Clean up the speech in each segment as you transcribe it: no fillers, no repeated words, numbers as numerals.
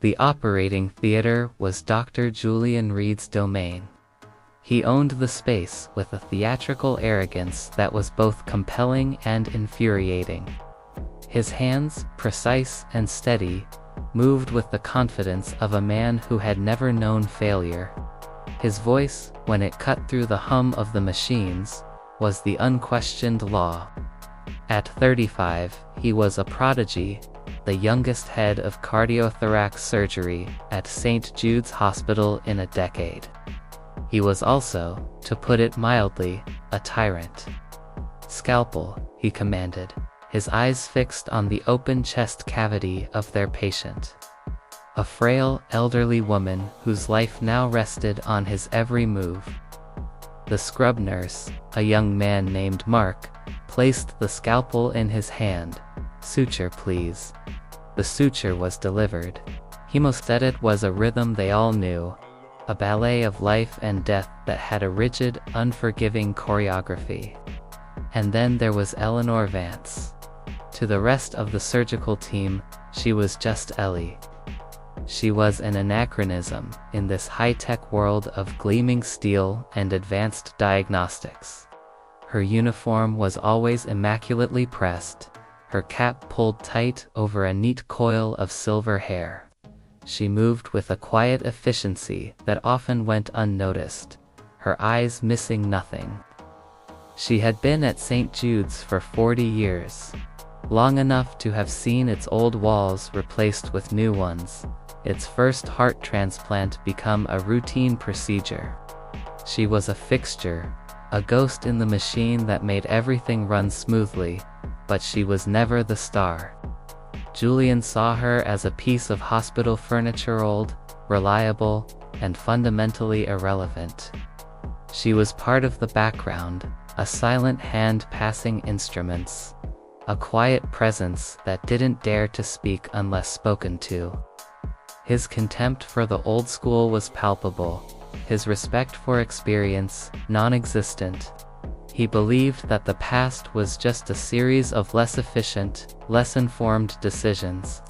The operating theater was Dr. Julian Reed's domain. He owned the space with a theatrical arrogance that was both compelling and infuriating. His hands, precise and steady, moved with the confidence of a man who had never known failure. His voice, when it cut through the hum of the machines, was the unquestioned law. At 35, he was a prodigy, the youngest head of cardiothorax surgery at St. Jude's Hospital in a decade. He was also, to put it mildly, a tyrant. "Scalpel," he commanded, his eyes fixed on the open chest cavity of their patient. A frail, elderly woman whose life now rested on his every move. The scrub nurse, a young man named Mark, placed the scalpel in his hand. "Suture, please." The suture was delivered. Hemostatic was a rhythm they all knew, a ballet of life and death that had a rigid, unforgiving choreography. And then there was Eleanor Vance. To the rest of the surgical team, she was just Ellie. She was an anachronism in this high-tech world of gleaming steel and advanced diagnostics. Her uniform was always immaculately pressed, her cap pulled tight over a neat coil of silver hair. She moved with a quiet efficiency that often went unnoticed, her eyes missing nothing. She had been at St. Jude's for 40 years, long enough to have seen its old walls replaced with new ones, its first heart transplant become a routine procedure. She was a fixture, a ghost in the machine that made everything run smoothly, but she was never the star. Julian saw her as a piece of hospital furniture, old, reliable, and fundamentally irrelevant. She was part of the background, a silent hand passing instruments, a quiet presence that didn't dare to speak unless spoken to. His contempt for the old school was palpable, his respect for experience, non-existent. He believed that the past was just a series of less efficient, less informed decisions.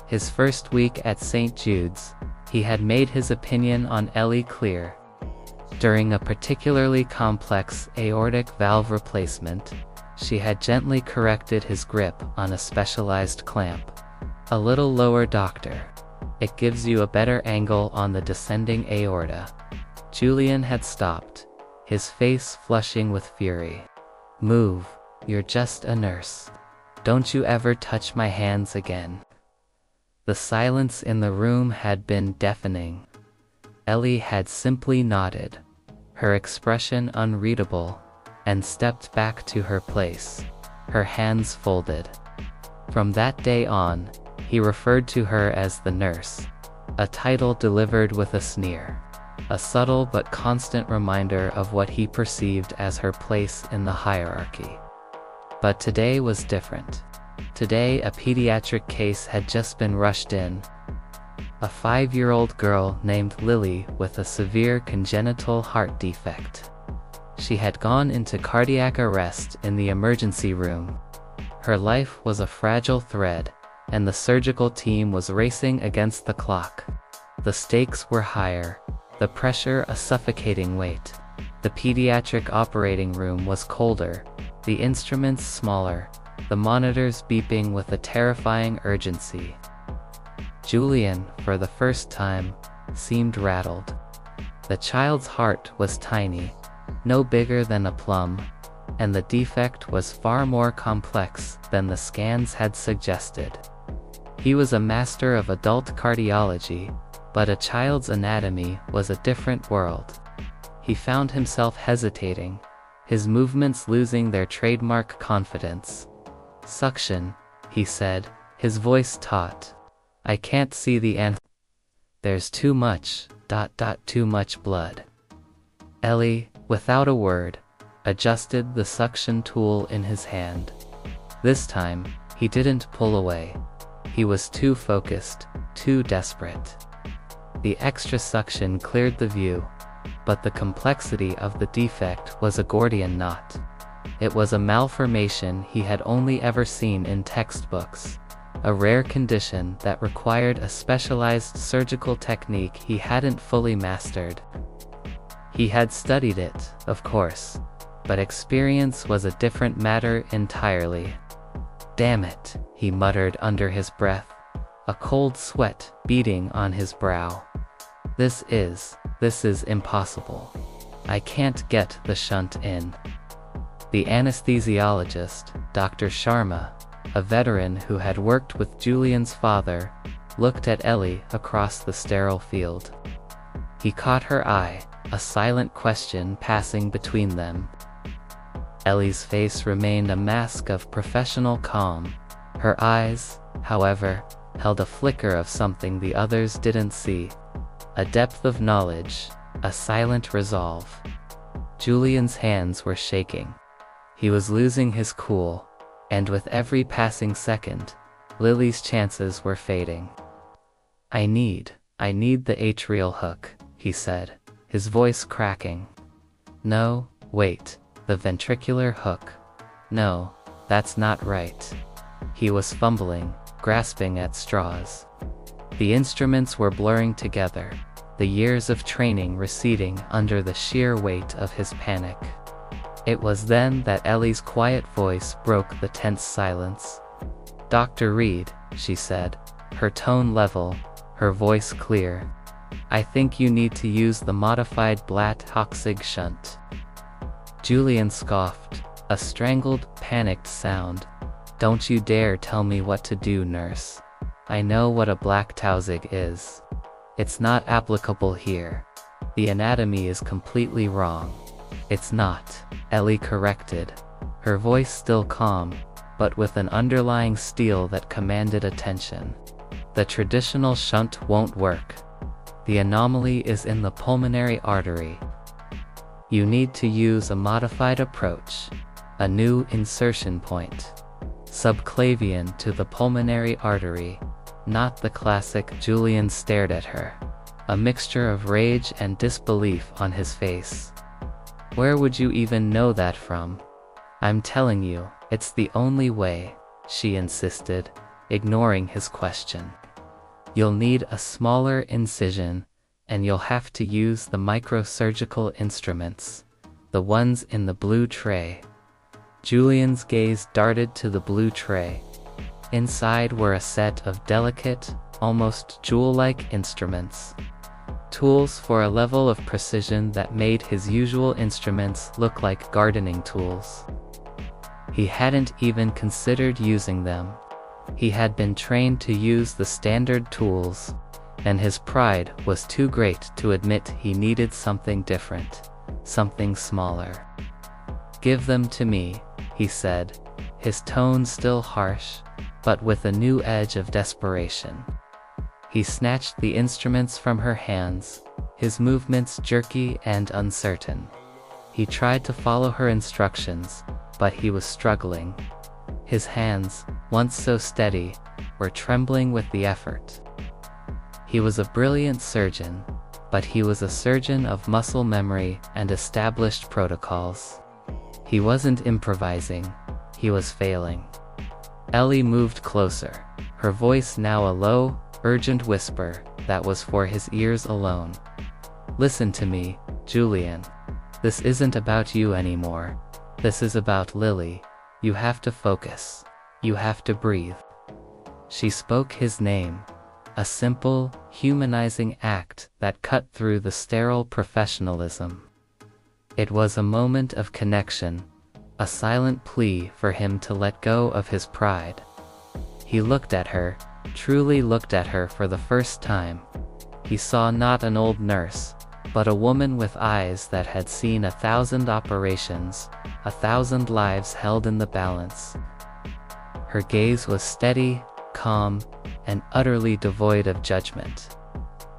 His first week at St. Jude's, he had made his opinion on Ellie clear. During a particularly complex aortic valve replacement, she had gently corrected his grip on a specialized clamp. "A little lower, doctor. It gives you a better angle on the descending aorta." Julian had stopped, his face flushing with fury. "Move, you're just a nurse. Don't you ever touch my hands again." The silence in the room had been deafening. Ellie had simply nodded, her expression unreadable, and stepped back to her place, her hands folded. From that day on, he referred to her as the nurse, a title delivered with a sneer, a subtle but constant reminder of what he perceived as her place in the hierarchy. But today was different. Today, a pediatric case had just been rushed in. A 5-year-old girl named Lily with a severe congenital heart defect. She had gone into cardiac arrest in the emergency room. Her life was a fragile thread, and the surgical team was racing against the clock. The stakes were higher, the pressure a suffocating weight. The pediatric operating room was colder, the instruments smaller, the monitors beeping with a terrifying urgency. Julian, for the first time, seemed rattled. The child's heart was tiny, no bigger than a plum, and the defect was far more complex than the scans had suggested. He was a master of adult cardiology, but a child's anatomy was a different world. He found himself hesitating, his movements losing their trademark confidence. "Suction," he said, his voice taut. "I can't see the answer. There's too much, too much blood." Ellie, without a word, adjusted the suction tool in his hand. This time, he didn't pull away. He was too focused, too desperate. The extra suction cleared the view, but the complexity of the defect was a Gordian knot. It was a malformation he had only ever seen in textbooks, a rare condition that required a specialized surgical technique he hadn't fully mastered. He had studied it, of course, but experience was a different matter entirely. "Damn it," he muttered under his breath, a cold sweat beading on his brow. This is impossible. I can't get the shunt in." The anesthesiologist, Dr. Sharma, a veteran who had worked with Julian's father, looked at Ellie across the sterile field. He caught her eye, a silent question passing between them. Ellie's face remained a mask of professional calm. Her eyes, however, held a flicker of something the others didn't see. A depth of knowledge, a silent resolve. Julian's hands were shaking. He was losing his cool, and with every passing second, Lily's chances were fading. I need the atrial hook," he said, his voice cracking. "No, wait, the ventricular hook. No, that's not right." He was fumbling, grasping at straws. The instruments were blurring together, the years of training receding under the sheer weight of his panic. It was then that Ellie's quiet voice broke the tense silence. "Dr. Reed," she said, her tone level, her voice clear. "I think you need to use the modified Blatt-Hoxig shunt." Julian scoffed, a strangled, panicked sound. "Don't you dare tell me what to do, nurse. I know what a Blatt-Hoxig is. It's not applicable here. The anatomy is completely wrong." "It's not," Ellie corrected, her voice still calm, but with an underlying steel that commanded attention. "The traditional shunt won't work. The anomaly is in the pulmonary artery. You need to use a modified approach, a new insertion point. Subclavian to the pulmonary artery, not the classic." Julian stared at her, a mixture of rage and disbelief on his face. "Where would you even know that from?" "I'm telling you, it's the only way," she insisted, ignoring his question. "You'll need a smaller incision, and you'll have to use the microsurgical instruments, the ones in the blue tray." Julian's gaze darted to the blue tray. Inside were a set of delicate, almost jewel-like instruments. Tools for a level of precision that made his usual instruments look like gardening tools. He hadn't even considered using them. He had been trained to use the standard tools, and his pride was too great to admit he needed something different, something smaller. "Give them to me," he said, his tone still harsh, but with a new edge of desperation. He snatched the instruments from her hands, his movements jerky and uncertain. He tried to follow her instructions, but he was struggling. His hands, once so steady, were trembling with the effort. He was a brilliant surgeon, but he was a surgeon of muscle memory and established protocols. He wasn't improvising, he was failing. Ellie moved closer, her voice now a low, urgent whisper that was for his ears alone. "Listen to me, Julian. This isn't about you anymore. This is about Lily. You have to focus. You have to breathe." She spoke his name, a simple, humanizing act that cut through the sterile professionalism. It was a moment of connection, a silent plea for him to let go of his pride. He looked at her, truly looked at her for the first time. He saw not an old nurse, but a woman with eyes that had seen 1,000 operations, 1,000 lives held in the balance. Her gaze was steady, calm, and utterly devoid of judgment.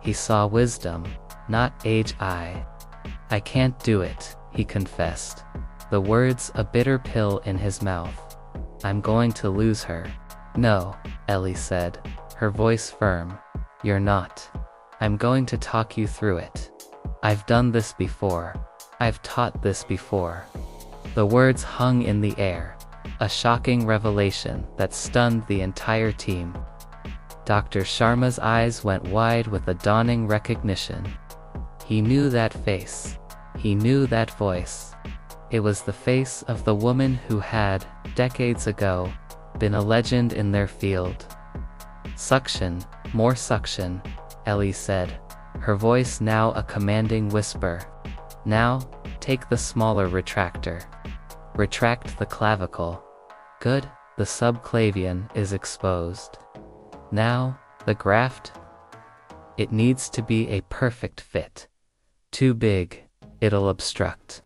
He saw wisdom, not age. "I can't do it," he confessed, the words a bitter pill in his mouth. "I'm going to lose her." "No," Ellie said, her voice firm. "You're not. I'm going to talk you through it. I've done this before. I've taught this before." The words hung in the air, a shocking revelation that stunned the entire team. Dr. Sharma's eyes went wide with a dawning recognition. He knew that face. He knew that voice. It was the face of the woman who had, decades ago, been a legend in their field. "Suction, more suction," Ellie said, her voice now a commanding whisper. "Now, take the smaller retractor. Retract the clavicle. Good, the subclavian is exposed. Now, the graft. It needs to be a perfect fit. Too big, it'll obstruct.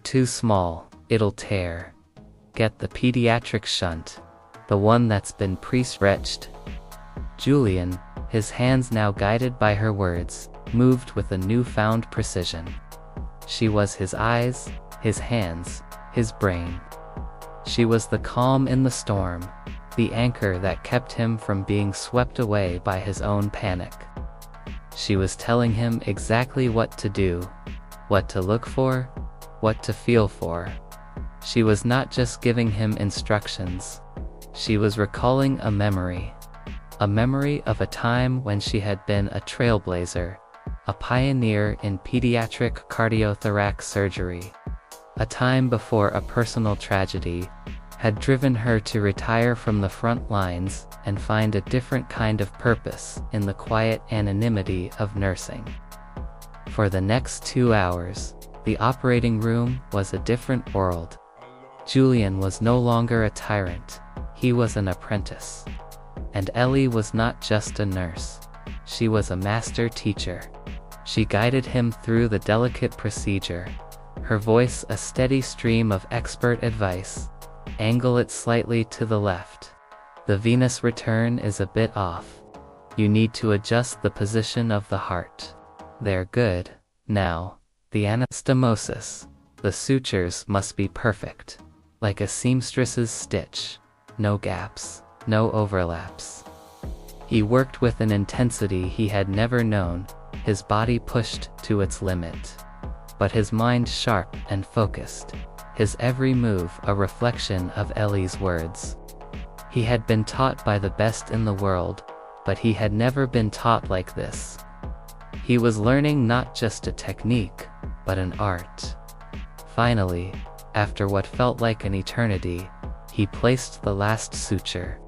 Too small, it'll tear. Get the pediatric shunt, the one that's been pre-stretched." Julian, his hands now guided by her words, moved with a newfound precision. She was his eyes, his hands, his brain. She was the calm in the storm, the anchor that kept him from being swept away by his own panic. She was telling him exactly what to do, what to look for, what to feel for. She was not just giving him instructions. She was recalling a memory of a time when she had been a trailblazer, a pioneer in pediatric cardiothoracic surgery, a time before a personal tragedy had driven her to retire from the front lines and find a different kind of purpose in the quiet anonymity of nursing. For the next 2 hours, the operating room was a different world. Julian was no longer a tyrant, he was an apprentice. And Ellie was not just a nurse, she was a master teacher. She guided him through the delicate procedure, her voice a steady stream of expert advice. "Angle it slightly to the left. The venous return is a bit off. You need to adjust the position of the heart. They're good. Now, the anastomosis. The sutures must be perfect. Like a seamstress's stitch. No gaps, no overlaps." He worked with an intensity he had never known, his body pushed to its limit. But his mind sharp and focused, his every move a reflection of Ellie's words. He had been taught by the best in the world, but he had never been taught like this. He was learning not just a technique, but an art. Finally, after what felt like an eternity, he placed the last suture.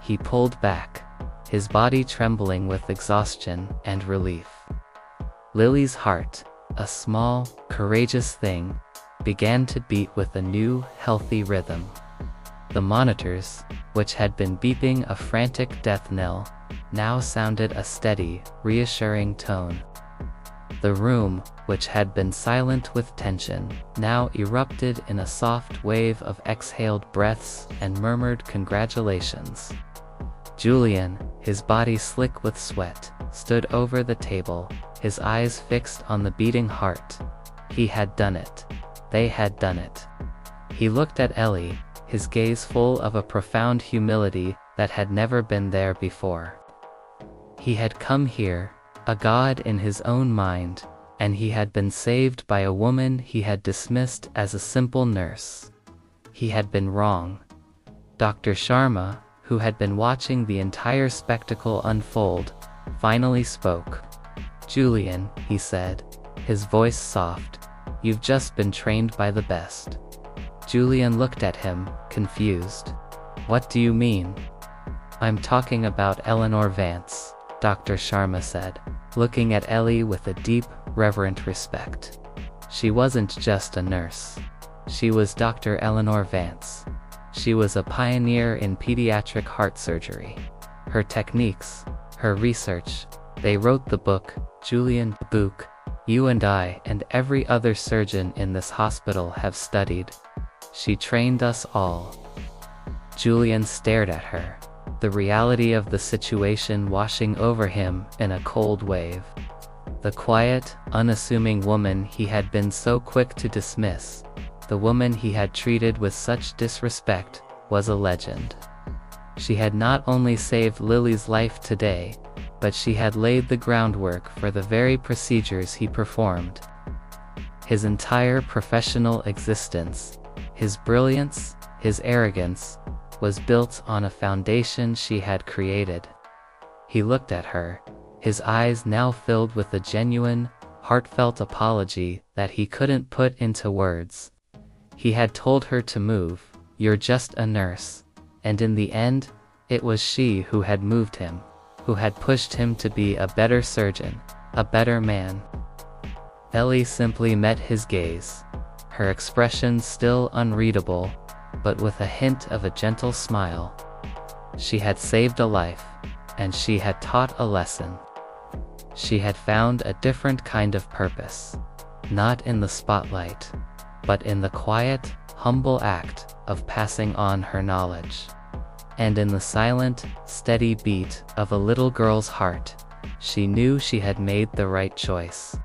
He pulled back, his body trembling with exhaustion and relief. Lily's heart, a small, courageous thing, began to beat with a new, healthy rhythm. The monitors, which had been beeping a frantic death knell, now sounded a steady, reassuring tone. The room, which had been silent with tension, now erupted in a soft wave of exhaled breaths and murmured congratulations. Julian, his body slick with sweat, stood over the table, his eyes fixed on the beating heart. He had done it. They had done it. He looked at Ellie, his gaze full of a profound humility that had never been there before. He had come here, a god in his own mind, and he had been saved by a woman he had dismissed as a simple nurse. He had been wrong. Dr. Sharma, who had been watching the entire spectacle unfold, finally spoke. "Julian," he said, his voice soft, "you've just been trained by the best." Julian looked at him, confused. "What do you mean?" "I'm talking about Eleanor Vance," Dr. Sharma said, looking at Ellie with a deep, reverent respect. She wasn't just a nurse. She was Dr. Eleanor Vance. She was a pioneer in pediatric heart surgery. Her techniques, her research, they wrote the book, Julian, the book, you and I and every other surgeon in this hospital have studied. She trained us all. Julian stared at her, the reality of the situation washing over him in a cold wave. The quiet, unassuming woman he had been so quick to dismiss, the woman he had treated with such disrespect, was a legend. She had not only saved Lily's life today, but she had laid the groundwork for the very procedures he performed. His entire professional existence, his brilliance, his arrogance, was built on a foundation she had created. He looked at her, his eyes now filled with a genuine, heartfelt apology that he couldn't put into words. He had told her to move, "You're just a nurse," and in the end, it was she who had moved him, who had pushed him to be a better surgeon, a better man. Ellie simply met his gaze, her expression still unreadable, but with a hint of a gentle smile. She had saved a life, and she had taught a lesson. She had found a different kind of purpose, not in the spotlight, but in the quiet, humble act of passing on her knowledge. And in the silent, steady beat of a little girl's heart, she knew she had made the right choice.